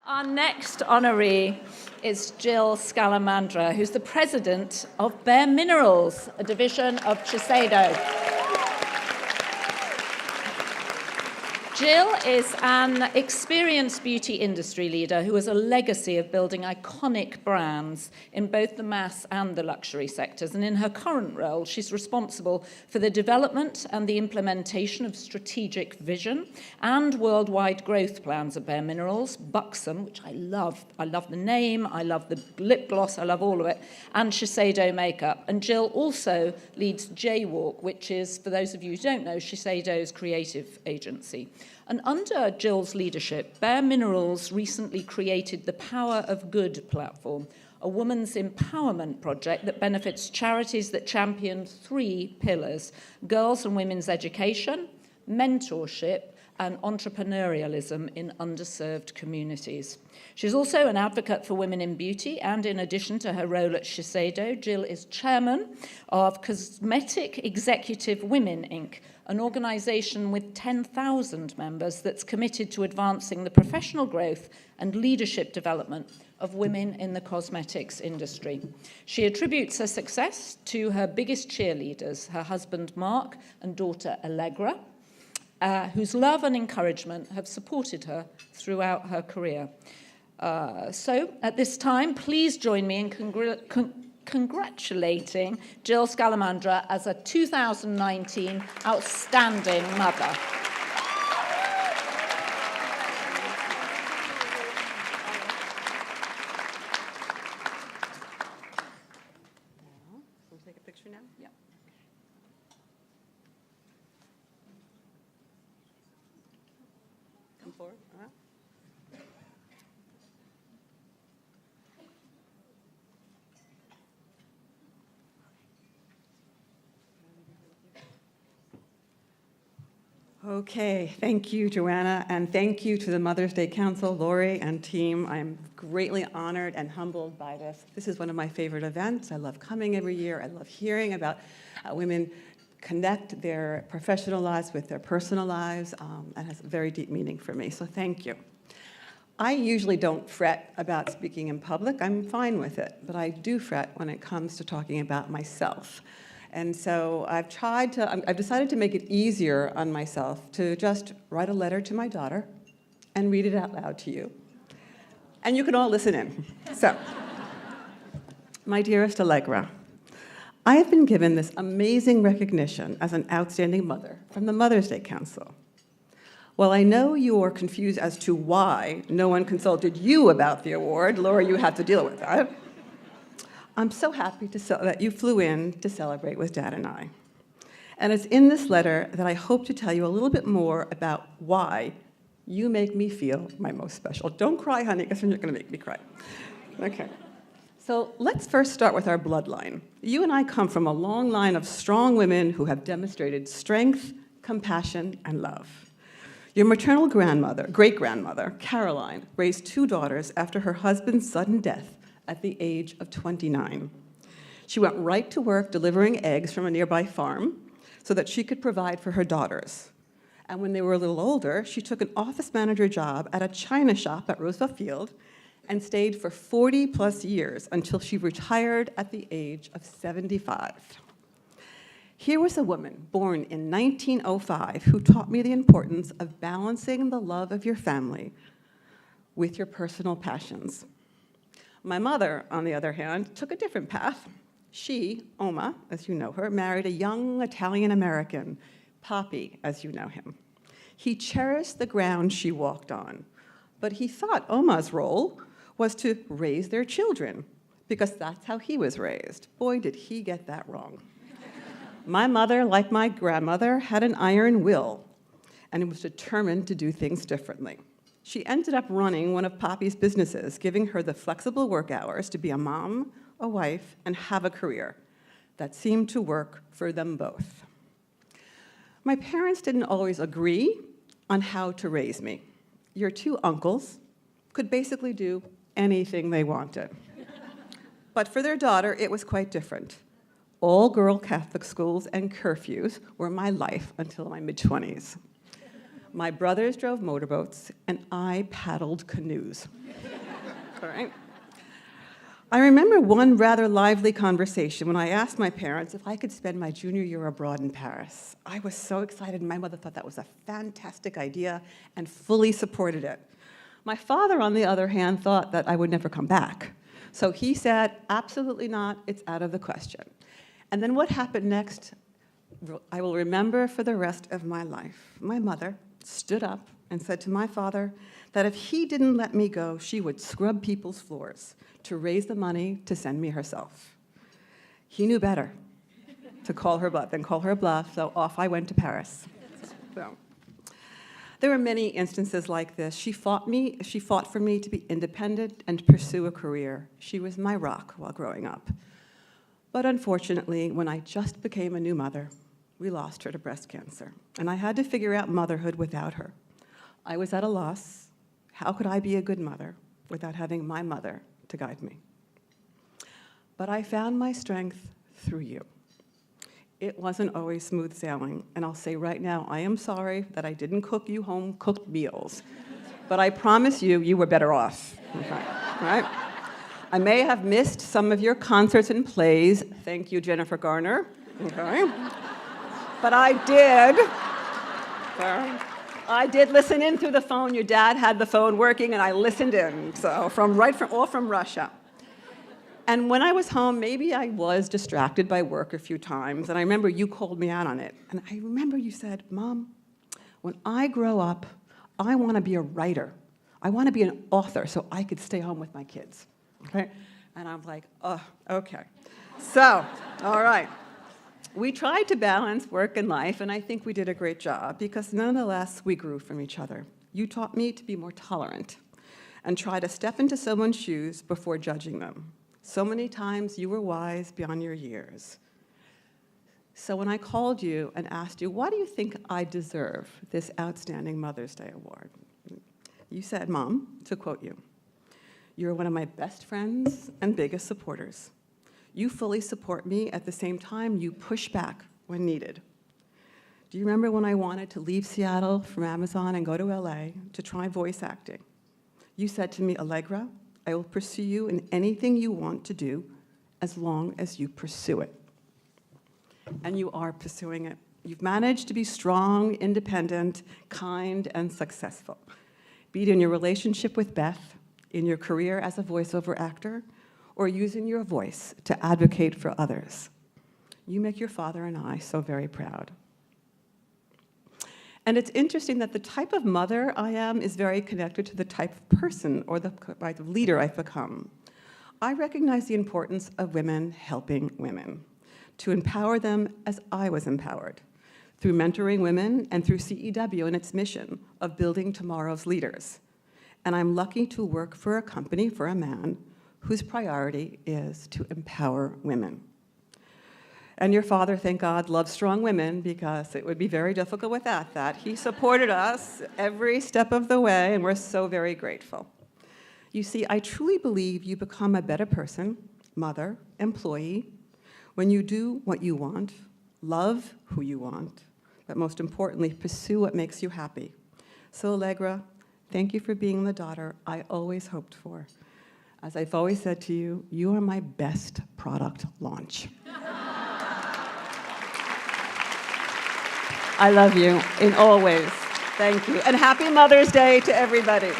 Our next honoree is Jill Scalamandre, who's the president of Bare Minerals, a division of Shiseido. Jill is an experienced beauty industry leader who has a legacy of building iconic brands in both the mass and the luxury sectors. And in her current role, she's responsible for the development and the implementation of strategic vision and worldwide growth plans at Bare Minerals, Buxom, which I love. I love the name, I love the lip gloss, I love all of it, and Shiseido makeup. And Jill also leads Jaywalk, which is, for those of you who don't know, Shiseido's creative agency. And under Jill's leadership, Bare Minerals recently created the Power of Good platform, a women's empowerment project that benefits charities that champion 3 pillars: girls and women's education, mentorship, and entrepreneurialism in underserved communities. She's also an advocate for women in beauty, and in addition to her role at Shiseido, Jill is chairman of Cosmetic Executive Women, Inc., an organization with 10,000 members that's committed to advancing the professional growth and leadership development of women in the cosmetics industry. She attributes her success to her biggest cheerleaders, her husband Mark and daughter Allegra, whose love and encouragement have supported her throughout her career. So at this time, please join me in congratulating Jill Scalamandre as a 2019 Outstanding Mother. We'll take a picture now? Yeah. Come forward. Okay, thank you, Joanna, and thank you to the Mother's Day Council, Lori and team. I'm greatly honored and humbled by this. This is one of my favorite events. I love coming every year. I love hearing about how women connect their professional lives with their personal lives, and has a very deep meaning for me, so thank you. I usually don't fret about speaking in public. I'm fine with it, but I do fret when it comes to talking about myself. And so I've decided to make it easier on myself to just write a letter to my daughter and read it out loud to you. And you can all listen in. So, my dearest Allegra, I have been given this amazing recognition as an outstanding mother from the Mother's Day Council. While I know you are confused as to why no one consulted you about the award, Laura, you have to deal with that. I'm so happy that you flew in to celebrate with Dad and I. And it's in this letter that I hope to tell you a little bit more about why you make me feel my most special. Don't cry, honey, because you're going to make me cry. Okay. So let's first start with our bloodline. You and I come from a long line of strong women who have demonstrated strength, compassion, and love. Your maternal great-grandmother, Caroline, raised 2 daughters after her husband's sudden death at the age of 29. She went right to work delivering eggs from a nearby farm so that she could provide for her daughters. And when they were a little older, she took an office manager job at a china shop at Roosevelt Field and stayed for 40+ years until she retired at the age of 75. Here was a woman born in 1905 who taught me the importance of balancing the love of your family with your personal passions. My mother, on the other hand, took a different path. She, Oma, as you know her, married a young Italian-American, Poppy, as you know him. He cherished the ground she walked on, but he thought Oma's role was to raise their children, because that's how he was raised. Boy, did he get that wrong. My mother, like my grandmother, had an iron will, and was determined to do things differently. She ended up running one of Poppy's businesses, giving her the flexible work hours to be a mom, a wife, and have a career that seemed to work for them both. My parents didn't always agree on how to raise me. Your 2 uncles could basically do anything they wanted. But for their daughter, it was quite different. All-girl Catholic schools and curfews were my life until my mid-20s. My brothers drove motorboats, and I paddled canoes. All right? I remember one rather lively conversation when I asked my parents if I could spend my junior year abroad in Paris. I was so excited, and my mother thought that was a fantastic idea and fully supported it. My father, on the other hand, thought that I would never come back. So he said, absolutely not, it's out of the question. And then what happened next, I will remember for the rest of my life. My mother stood up and said to my father that if he didn't let me go, she would scrub people's floors to raise the money to send me herself. He knew better to call her bluff than call her bluff, so off I went to Paris. So, there were many instances like this. She fought for me to be independent and pursue a career. She was my rock while growing up. But unfortunately, when I just became a new mother, we lost her to breast cancer, and I had to figure out motherhood without her. I was at a loss. How could I be a good mother without having my mother to guide me? But I found my strength through you. It wasn't always smooth sailing, and I'll say right now, I am sorry that I didn't cook you home-cooked meals, but I promise you, you were better off. Okay. Right? I may have missed some of your concerts and plays. Thank you, Jennifer Garner. Okay. But I did listen in through the phone. Your dad had the phone working, and I listened in, so all from Russia. And when I was home, maybe I was distracted by work a few times, and I remember you called me out on it. And I remember you said, Mom, when I grow up, I want to be a writer. I want to be an author so I could stay home with my kids. Okay? And I'm like, oh, okay. So, all right. We tried to balance work and life, and I think we did a great job because nonetheless, we grew from each other. You taught me to be more tolerant and try to step into someone's shoes before judging them. So many times you were wise beyond your years. So when I called you and asked you, why do you think I deserve this Outstanding Mother's Day Award? You said, Mom, to quote you, you're one of my best friends and biggest supporters. You fully support me at the same time you push back when needed. Do you remember when I wanted to leave Seattle from Amazon and go to LA to try voice acting? You said to me, Allegra, I will pursue you in anything you want to do as long as you pursue it. And you are pursuing it. You've managed to be strong, independent, kind, and successful. Be it in your relationship with Beth, in your career as a voiceover actor, or using your voice to advocate for others. You make your father and I so very proud. And it's interesting that the type of mother I am is very connected to the type of person or the type of leader I've become. I recognize the importance of women helping women, to empower them as I was empowered, through mentoring women and through CEW and its mission of building tomorrow's leaders. And I'm lucky to work for a company, for a man, whose priority is to empower women. And your father, thank God, loves strong women because it would be very difficult without that. He supported us every step of the way, and we're so very grateful. You see, I truly believe you become a better person, mother, employee, when you do what you want, love who you want, but most importantly, pursue what makes you happy. So, Allegra, thank you for being the daughter I always hoped for. As I've always said to you, you are my best product launch. I love you in all ways. Thank you. And happy Mother's Day to everybody.